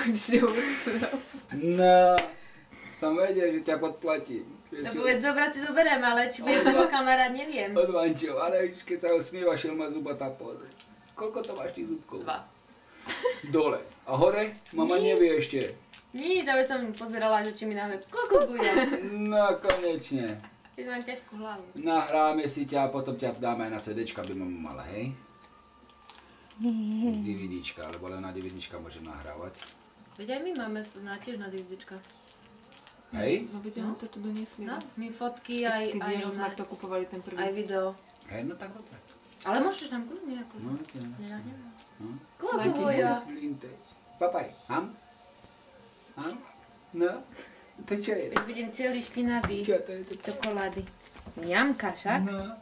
konečne uvedel. No, som vedel, že ťa podplatím. No povedz, zobrať si zoberiem, ale či bude to kamarát, neviem. Od Vančov, ale keď sa usmieva, šelma zubata pozri. Koľko to máš tých zubkov? 2. Dole. A hore? Mama nevie ešte. Nie, to som pozerala, že či mi na web. Koľko bude? No, konečne. Ty mám ťažkú hlavu. Nahráme si ťa a potom ťa dáme aj na CDčka, by mama mala, hej? DVDčka, lebo len na DVDčka môžem nahrávať. Veď aj my máme tiež na DVDčka. Hej? No veď to tu doniesli. No, my fotky aj sme to kupovali ten prvý. aj video. Hej, no tak dobre. Ale môžeš nám kľudne ako. No, to je. Koľko boja? Papaj, ham? Ham? No? To čo je? Veď budem celý špinavý. Čo to je? Čokolády. Mňamka však. No.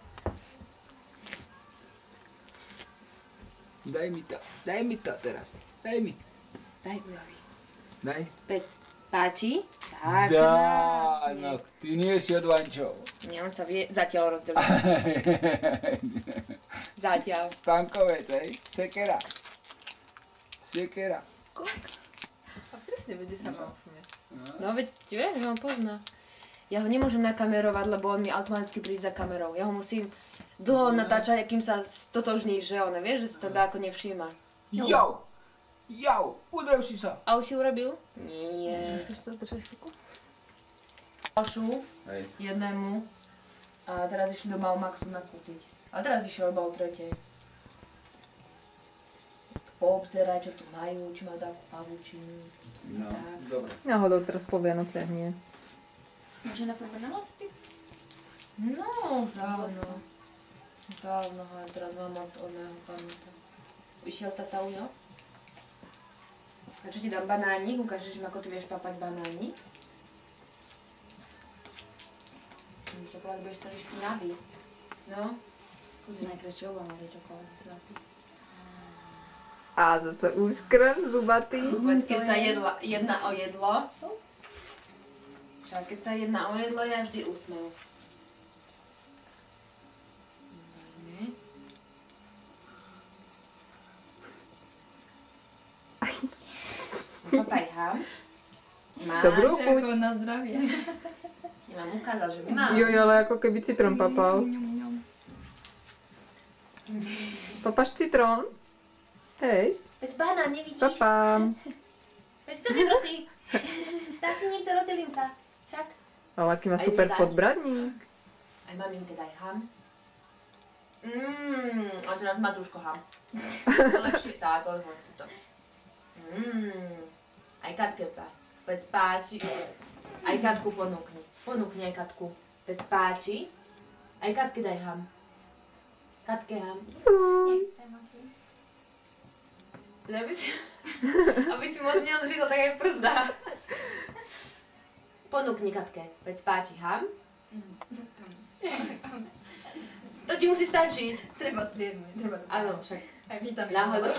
Daj mi to teraz. Daj mi. Daj Bujovi. Daj. Peť. Páči? Tak. Dá, no, ty nie si od Vančov. Nie, on sa vie zatiaľ rozdeliť. Zatiaľ. Stankovec, hej? Sekera. Sekera. A presne, vedie sa ma usmieť. No veď, vieš, že on pozná. Ja ho nemôžem nakamerovať, lebo on mi automaticky príde za kamerou. Ja ho musím dlho natáčať, akým sa stotožní, že on, vieš, že si to dá ako nevšíma. Jau! Jau! Udrel si sa. A už si urobil? Nie. Chceš to počať chvíľku? Ďalšiu, Hej. jednému. A teraz išli do Maxu nakúpiť. A teraz išiel iba o tretej. Poobzerať, čo tu majú, či majú takú pavučinu. No, Tak. dobre. Náhodou teraz po Vianociach nie. Môže nafarbená lasky? No, už dávno. Dávno, ale teraz mám od oného pamätá. Išiel tata Ujo? A čo ti dám banánik? Ukážeš im, ako ty vieš papať banánik? Čokolád budeš celý špinavý. No. Kúzi najkrajšie obama, že čokolád. A zase úškrn, zubatý. Vôbec, keď sa jedná o jedlo. Však keď sa jedná o jedlo, ja vždy úsmev. Papaj ham. Máš. Dobrú chuť. Na zdravie. Ja vám ukázal, že mám. Joj, ale ako keby citrón papal. Papáš citrón? Hej. Veď banán, nevidíš? Papám. Veď to si prosí. Dá si niekto, rozdelím sa. Však. Ale aký má Aj super nedaj. podbradník. Aj maminke daj ham. A teraz Matúško ham. To lepšie, tak, odhoď toto. Aj Katke veď páči. Aj Katku ponúkni. Ponúkni aj Katku. Veď páči. Aj Katke daj ham. Katke ham. Aby si moc neodhryzol, tak aj prst dá. Ponúkni Katke, veď páči ham. To ti musí stačiť. Treba striednuť, treba. Áno, však. Aj vitamíny. Náhodou.